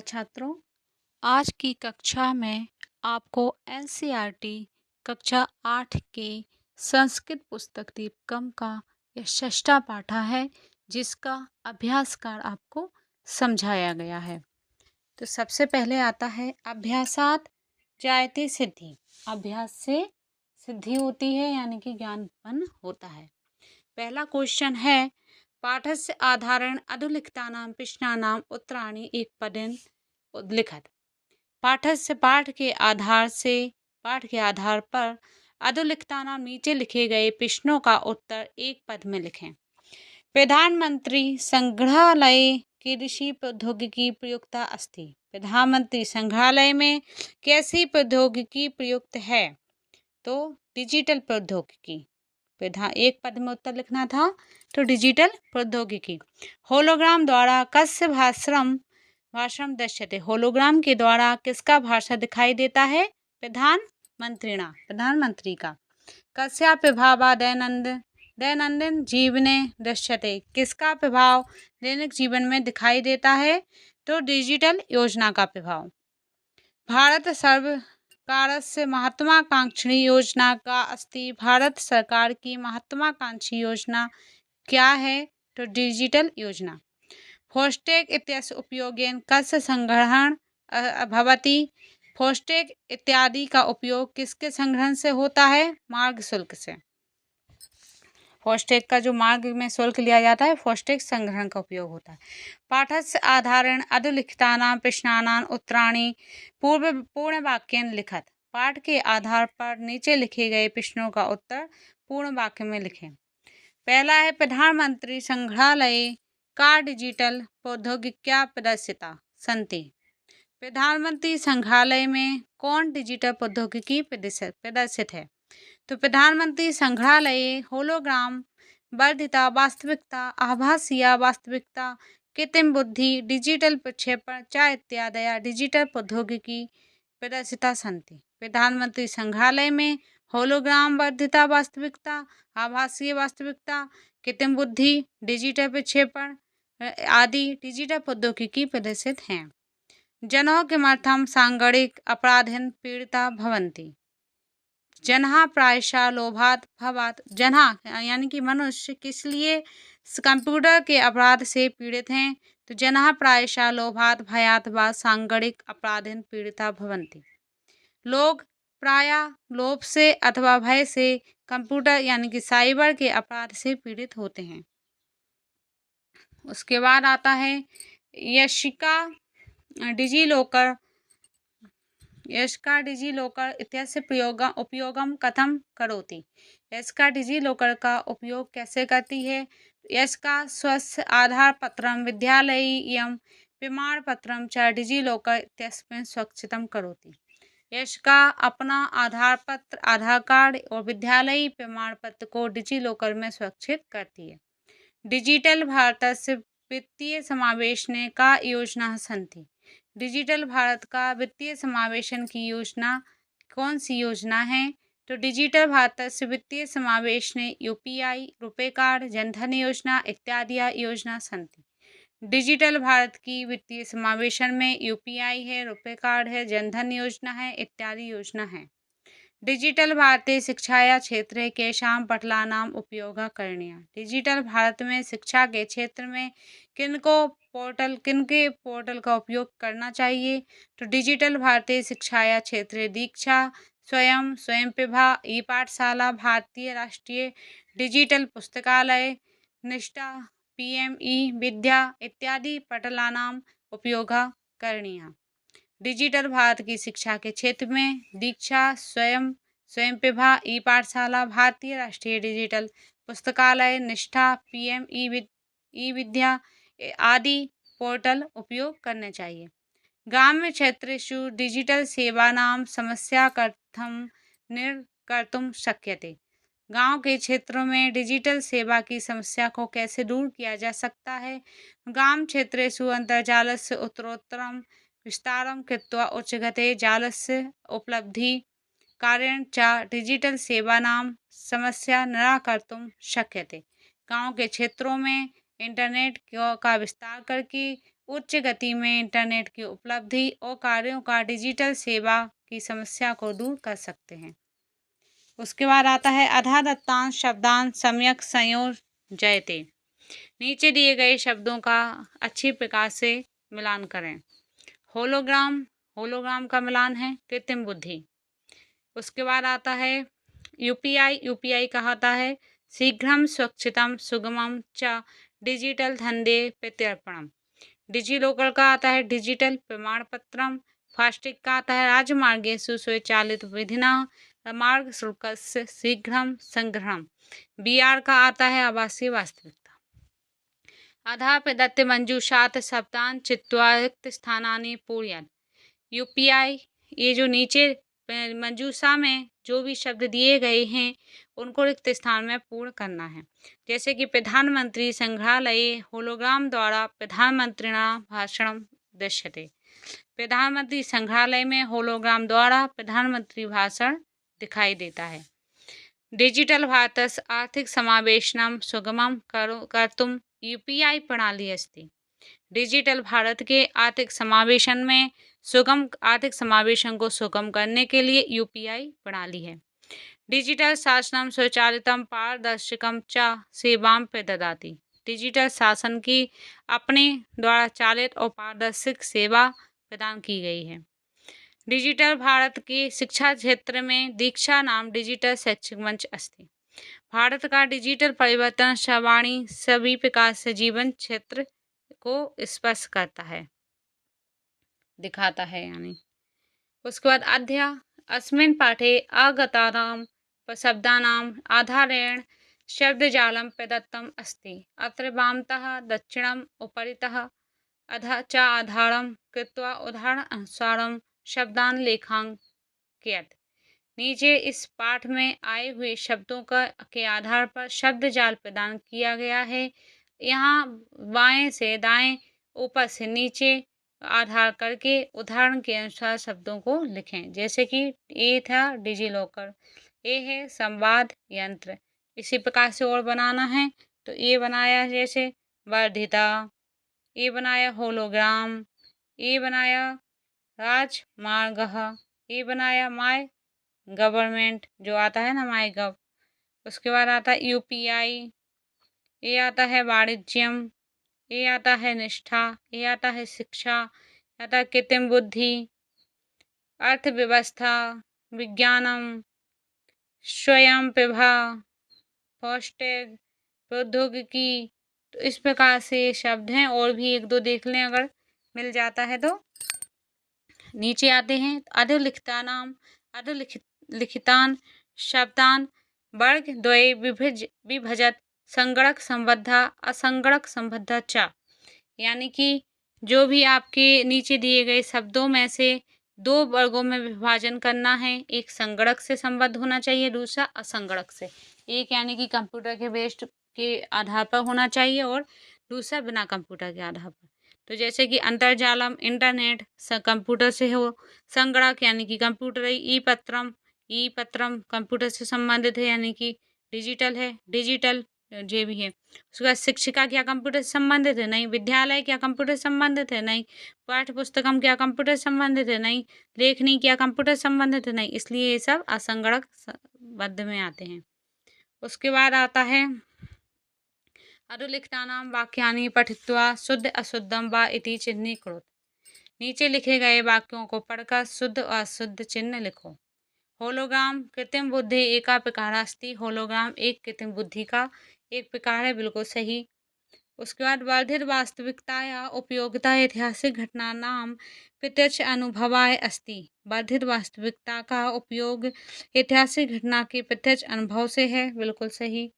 नमस्कार छात्रों। आज की कक्षा में आपको एनसीईआरटी कक्षा 8 के संस्कृत पुस्तक दीपकम का यह षष्ठा पाठ है, जिसका अभ्यास कार्य आपको समझाया गया है। तो सबसे पहले आता है अभ्यासात जायते सिद्धि। अभ्यास से सिद्धि होती है, यानी कि ज्ञान उत्पन्न होता है। पहला क्वेश्चन है, पाठस्य आधारण अधुलिखितानां प्रश्नानां उत्तराणि एकपदेन लिखत। पाठस्य पाठ के आधार पर अधोलिखितानां नीचे लिखे गए प्रश्नों का उत्तर एक पद में लिखें। प्रधानमंत्री संग्रहालय कीदृशी प्रौद्योगिकी प्रयुक्ता अस्ति। प्रधानमंत्री संग्रहालय में कैसी प्रौद्योगिकी प्रयुक्त है? तो डिजिटल प्रौद्योगिकी। एक पद में उत्तर लिखना था, तो डिजिटल प्रौद्योगिकी। होलोग्राम द्वारा कस्य भाषण दृश्यते। होलोग्राम के द्वारा किसका भाषण दिखाई देता है? प्रधानमंत्री का। कस्या प्रभावा दैनंदिन जीवने दृश्यते। किसका प्रभाव दैनिक जीवन में दिखाई देता है? तो डिजिटल योजना का प्रभाव। भारत सर्वकारस्य महत्वाकांक्षी योजना का अस्ति। भारत सरकार की महत्वाकांक्षी योजना क्या है? तो डिजिटल योजना। फास्टैग इत्यस्य उपयोगेन कस्य संग्रहण भवति। फास्टैग इत्यादि का उपयोग किसके संग्रहण से होता है? मार्ग शुल्क से। फास्टैग का जो मार्ग में शुल्क लिया जाता है, फास्टैग संग्रहण का उपयोग होता है। पाठस्य आधारण अधोलिखितानां प्रश्नानां उत्तराणि पूर्ण वाक्येन लिखत। पाठ के आधार पर नीचे लिखे गए प्रश्नों का उत्तर पूर्ण वाक्य में लिखें। पहला है, प्रधानमंत्री संग्रहालय का डिजिटल प्रौद्योगिकियां प्रदर्शिता सन्ति। प्रधानमंत्री संग्रहालय में कौन डिजिटल प्रौद्योगिकी प्रदर्शित है? तो प्रधानमंत्री संग्रहालय होलोग्राम, वर्धिता वास्तविकता, आभासीय वास्तविकता, कृत्रिम बुद्धि, डिजिटल प्रक्षेपण च इत्यादि डिजिटल प्रौद्योगिकी प्रदर्शिता सन्ति। प्रधानमंत्री संग्रहालय में होलोग्राम, वर्धिता वास्तविकता, आभासीय वास्तविकता, कृत्रिम बुद्धि, डिजिटल प्रक्षेपण आदि डिजिटल प्रौद्योगिकी प्रदर्शित हैं। जनः किमर्थं सांगणिक अपराधेन पीड़िता भवन्ति। जनः प्रायशः लोभात् भवात्। जनः यानी कि मनुष्य किस लिए कंप्यूटर के अपराध से पीड़ित हैं? तो जनः प्रायशः लोभात् भयात् वा सांगणिक अपराधेन पीड़िता भवन्ति। लोग प्रायः लोभ से अथवा भय से कंप्यूटर यानी कि साइबर के अपराध से पीड़ित होते हैं। उसके बाद आता है, यशिका डिजिलॉकर इत्यस्य उपयोगम कथम करोति। यशिका डिजिलॉकर का उपयोग कैसे करती है? यशिका स्वस्य आधार पत्रम विद्यालयीयं प्रमाणपत्रम च डिजिलॉकर इत्यस्मिन् सुरक्षितं करोति। यशिका अपना आधार कार्ड और विद्यालयी प्रमाण पत्र को डिजिलॉकर में सुरक्षित करती है। डिजिटल भारतस्य वित्तीय समावेशने का योजना सन्ति। डिजिटल भारत का वित्तीय समावेशन की योजना कौन सी योजना है? तो डिजिटल भारतस्य वित्तीय समावेशने यूपीआई, रुपे कार्ड, जनधन योजना इत्यादि योजना सन्ति। डिजिटल भारत की वित्तीय समावेशन में यूपीआई है, रुपे कार्ड है, जनधन योजना है इत्यादि योजना है। डिजिटल भारते शिक्षाया क्षेत्रे केषां पटलानाम् उपयोगः करणीयः। डिजिटल भारत में शिक्षा के क्षेत्र में किनके पोर्टल का उपयोग करना चाहिए? तो डिजिटल भारते शिक्षाया क्षेत्रे दीक्षा, स्वयंप्रभा, ई पाठशाला, भारतीय राष्ट्रीय डिजिटल पुस्तकालय, निष्ठा, पीएमई विद्या इत्यादि पटलानाम् उपयोगः करणीयः। डिजिटल भारत की शिक्षा के क्षेत्र में दीक्षा, स्वयंप्रभा, ई पाठशाला, भारतीय राष्ट्रीय डिजिटल पुस्तकालय, निष्ठा, पीएमई विद्या आदि पोर्टल उपयोग करने चाहिए। ग्राम्य क्षेत्रेषु डिजिटल सेवानां समस्या कथं निराकर्तुं शक्यते। गांव के क्षेत्रों में डिजिटल सेवा की समस्या को कैसे दूर किया जा सकता है? ग्राम क्षेत्रेषु अन्तर्जालस्य उत्तरोत्तरं विस्तारं कृत्वा उच्चगते जालस्य उपलब्धि कार्येण च डिजिटल सेवानां समस्या निराकर्तुं शक्यते। गांव के क्षेत्रों में इंटरनेट का विस्तार करके उच्च गति में इंटरनेट की उपलब्धि और कार्यों का डिजिटल सेवा की समस्या को दूर कर सकते हैं। उसके बाद आता है अधा दत्तांश शब्दांश सम्यक संयोजयते। नीचे दिए गए शब्दों का अच्छी प्रकार से मिलान करें। होलोग्राम, होलोग्राम का मिलान है कृत्रिम बुद्धि। उसके बाद आता है यूपीआई, यूपीआई कहता है शीघ्रम स्वच्छतम सुगमम च डिजिटल धंधे प्रत्यर्पणम। डिजी लॉकर का आता है डिजिटल प्रमाण पत्रम। फास्टैग का आता है राजमार्गेषु स्वचालित विधिना मार्ग शुल्कस्य शीघ्रम संग्रहम। बीआर का आता है आभासी वास्तविकता। अधा प्रदत्त मंजूषात शब्दान चित्वा रिक्त स्थानानि पूर्यात्। यूपीआई, ये जो नीचे मंजूषा में जो भी शब्द दिए गए हैं उनको रिक्त स्थान में पूर्ण करना है। जैसे कि प्रधानमंत्री संग्रहालय होलोग्राम द्वारा प्रधानमंत्रिणा भाषण दृश्यते। प्रधानमंत्री संग्रहालय में होलोग्राम द्वारा प्रधानमंत्री भाषण दिखाई देता है। डिजिटल भारतस्य आर्थिक समावेशनम सुगमम कर्तुम यूपीआई प्रणाली अस्ति। डिजिटल भारत के आर्थिक समावेशन में आर्थिक समावेशन को सुगम करने के लिए यूपीआई प्रणाली है। डिजिटल शासनम स्वचालितम पारदर्शिकम च सेवाम प्रददाति। डिजिटल शासन की अपने द्वारा चालित और पारदर्शिक सेवा प्रदान की गई है। डिजिटल भारत के शिक्षा क्षेत्र में दीक्षा नाम डिजिटल शैक्षिक मंच अस्ति। भारत का डिजिटल परिवर्तन सर्वाणी सभी प्रकार से जीवन क्षेत्र को स्पर्श करता है, दिखाता है यानी। उसके बाद अध्याय अस्मिन् पाठे आगतानां शब्दानाम् आधारेण शब्दजालं प्रदत्तम् अस्ति। अत्र वामतः दक्षिणम् उपरितः अधः च आधारं कृत्वा उदाहरणानुसारं शब्दान् लेखांकयत्। नीचे इस पाठ में आए हुए शब्दों के आधार पर शब्द जाल प्रदान किया गया है। यहाँ बाएं से दाएं, ऊपर से नीचे आधार करके उदाहरण के अनुसार शब्दों को लिखें। जैसे कि ए था डिजी लॉकर, ए है संवाद यंत्र। इसी प्रकार से और बनाना है तो ए बनाया जैसे वर्धिता, ए बनाया होलोग्राम, ए बनाया राजमार्गः, ए बनाया माय गवर्नमेंट जो आता है ना माई गव। उसके बाद आता है यूपीआई, ये आता है वाणिज्यम, ये आता है निष्ठा, ये आता है शिक्षा, आता है कृत्रिम बुद्धि, अर्थव्यवस्था, विज्ञानम, स्वयं प्रभा, फास्टैग, प्रौद्योगिकी। तो इस प्रकार से ये शब्द हैं और भी एक दो देख लें अगर मिल जाता है तो। नीचे आते हैं अधोलिखितानाम अधोलिखितान शब्दान वर्ग द्वये विभजत संगणक संबद्धा असंगणक संबद्धा च। यानी कि जो भी आपके नीचे दिए गए शब्दों में से दो वर्गों में विभाजन करना है। एक संगणक से संबद्ध होना चाहिए, दूसरा असंगणक से। एक यानी कि कंप्यूटर के बेस्ड के आधार पर होना चाहिए और दूसरा बिना कंप्यूटर के आधार पर। तो जैसे कि अंतर्जालम इंटरनेट कंप्यूटर से हो, संगणक यानी कि कंप्यूटर है, ई पत्रम कंप्यूटर से संबंधित है यानी कि डिजिटल है, डिजिटल जो भी है। उसके बाद शिक्षिका क्या कंप्यूटर से संबंधित है? नहीं। विद्यालय क्या कंप्यूटर से संबंधित है? नहीं। पाठ्य पुस्तकम क्या कंप्यूटर से संबंधित है? नहीं। लेखनी क्या कंप्यूटर से संबंधित है? नहीं। इसलिए ये सब असंगणक बद्ध में आते हैं। उसके बाद आता है अधोलिखितानां वाक्यानि पठित्वा शुद्ध अशुद्धम वा इति चिह्नीकृत। नीचे लिखे गए वाक्यों को पढ़कर शुद्ध और अशुद्ध चिन्ह लिखो। होलोग्राम कृत्रिम बुद्धि एका प्रकार अस्ति। होलोग्राम एक कृत्रिम बुद्धि का एक प्रकार है, बिल्कुल सही। उसके बाद वर्धित वास्तविकता या उपयोगिता ऐतिहासिक घटना नाम प्रत्यक्ष अनुभवाय अस्ति। वर्धित वास्तविकता का उपयोग ऐतिहासिक घटना के प्रत्यक्ष अनुभव से है, बिल्कुल सही।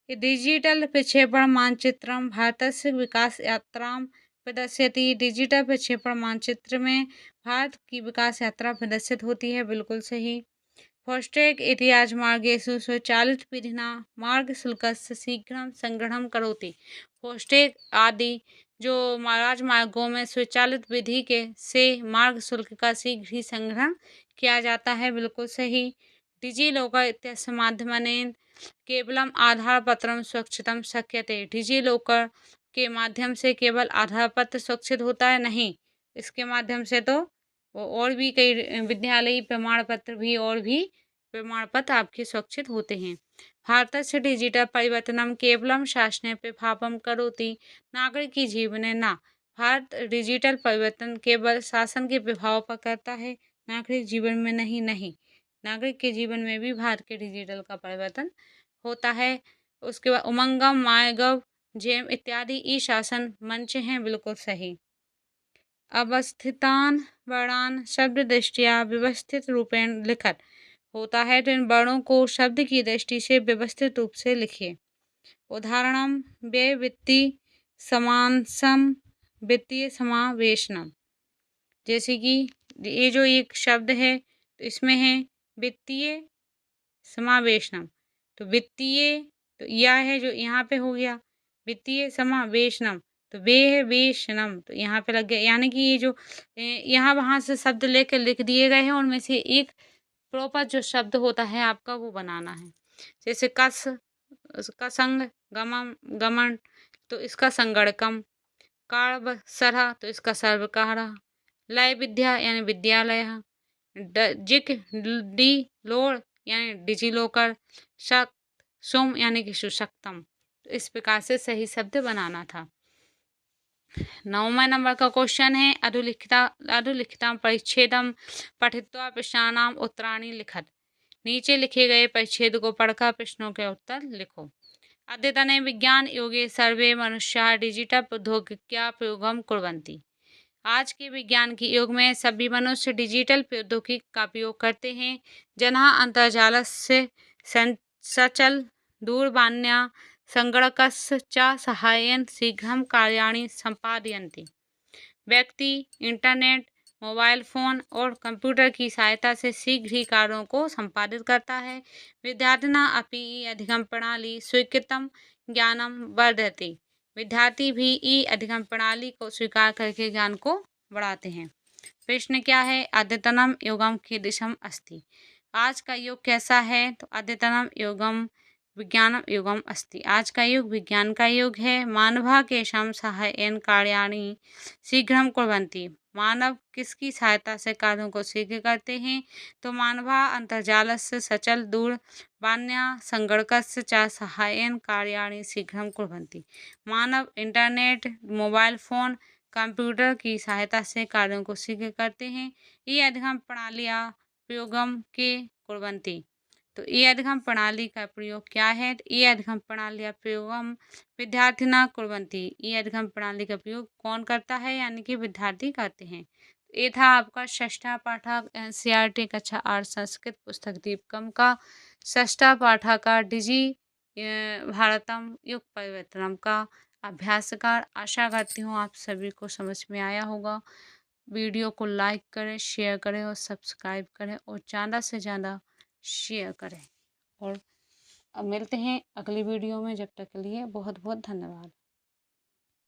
डिजिटल प्रक्षेपण मानचित्रम भारतस्य विकास यात्रां प्रदर्शयति। डिजिटल प्रक्षेपण मानचित्र में भारत की विकास यात्रा प्रदर्शित होती है, बिल्कुल सही। फास्टैग इति राजमार्गेषु स्वचालित विधिना मार्ग शुल्कस्य शीघ्रं संग्रहणं करोति। फास्टैग आदि जो राजमार्गों में स्वचालित विधि के से मार्ग शुल्क का शीघ्र ही संग्रहण किया जाता है, बिल्कुल सही। डिजी लॉकर इत्यस्य माध्यमेन केवलम आधार पत्रम सुरक्षितम शक्यते। डिजी लॉकर के माध्यम से केवल आधार पत्र सुरक्षित होता है? नहीं, इसके माध्यम से तो वो और भी कई विद्यालयी प्रमाण पत्र भी और भी प्रमाण पत्र आपके सुरक्षित होते हैं। भारतस्य डिजिटल परिवर्तनम केवलम शासने प्रभावम करोति नागरिकी जीवने न। भारत डिजिटल परिवर्तन केवल शासन के प्रभाव पर करता है, नागरिक जीवन में नहीं। नागरिक के जीवन में भी भारत के डिजिटल का परिवर्तन होता है। उसके बाद उमंगम, मायगव, जेम इत्यादि ई शासन मंच हैं, बिल्कुल सही। अवस्थितान वर्णान शब्द दृष्टिया व्यवस्थित रूपेण लिखत होता है, तो इन वर्णों को शब्द की दृष्टि से व्यवस्थित रूप से लिखिए। उदाहरणम व्यय वित्तीय समांसम वित्तीय समावेशनम। जैसे कि ये जो एक शब्द है तो इसमें है वित्तीय समावेशनम, तो वित्तीय तो यह है जो यहाँ पे हो गया, वित्तीय समावेशनम तो वे है वेशनम, तो यहाँ पे लग गया। यानी कि ये जो यहाँ वहाँ से शब्द लेकर लिख दिए गए हैं, उनमें से एक प्रॉपर जो शब्द होता है आपका वो बनाना है। जैसे कस, उसका संग, गमन गमन तो इसका संगणकम, कार्व सरह तो इसका सर्वकारा, लय विद्या यानी विद्यालय, जिक डी लोड यानी डिजिलोकर, शक सुम यानी कि सुशक्तम। तो इस प्रकार से सही शब्द बनाना था। 9वें नंबर का क्वेश्चन है अधुलिखिता परिच्छेदम पठित्वा प्रश्नानाम उत्तराणि लिखत। नीचे लिखे गए परिच्छेद को पढ़कर प्रश्नों के उत्तर लिखो। अद्यतने विज्ञान युगे सर्वे मनुष्याः डिजिटल प्रौद्योगिक्या प्रयोगम कुर्वन्ति। आज के विज्ञान के युग में सभी मनुष्य डिजिटल प्रौद्योगिकी का उपयोग करते हैं। जनाः अन्तर्जालस्य सचल दूरवाण्या संगणकस्य च सहायेन शीघ्रं कार्याणि सम्पादयन्ति। व्यक्ति इंटरनेट, मोबाइल फ़ोन और कंप्यूटर की सहायता से शीघ्र ही कार्यों को संपादित करता है। विद्यार्थिनः अपि अधिगम प्रणाली स्वीकृतं ज्ञानं वर्धयति। विद्यार्थी भी ई अधिगम प्रणाली को स्वीकार करके ज्ञान को बढ़ाते हैं। प्रश्न क्या है? अद्यतनम युगम कीदृशम अस्ति। आज का युग कैसा है? तो अद्यतनम युगम विज्ञान युगम अस्ति। आज का युग विज्ञान का युग है। मानवा के सहायेन कार्याणि शीघ्रम कुर्वन्ति। मानव किसकी सहायता से कार्यों को शीघ्र करते हैं? तो मानवा अंतर्जालस्य सचल दूरवाण्या संगणकस्य च सहायेन कार्याणि शीघ्रम कुर्वन्ति। मानव इंटरनेट, मोबाइल फ़ोन, कंप्यूटर की सहायता से कार्यों को शीघ्र करते हैं। ये अधिगम प्रणालियाँ प्रयोगम के कुर्वन्ति। तो ये अधिगम प्रणाली का प्रयोग क्या है? ये अधिगम प्रणालियाँ प्रयोगम विद्यार्थिना कुर्वन्ति। ये अधिगम प्रणाली का प्रयोग कौन करता है? यानी कि विद्यार्थी करते हैं। ये था आपका षष्ठा पाठक एनसीईआरटी कक्षा 8 संस्कृत पुस्तक दीपकम का षष्ठा पाठक का डिजी भारतम युग परिवर्तनम का अभ्यासकार। आशा करती हूँ आप सभी को समझ में आया होगा। वीडियो को लाइक करें, शेयर करें और सब्सक्राइब करें और ज़्यादा से ज़्यादा शेयर करें। और अब मिलते हैं अगली वीडियो में, जब तक के लिए बहुत बहुत धन्यवाद।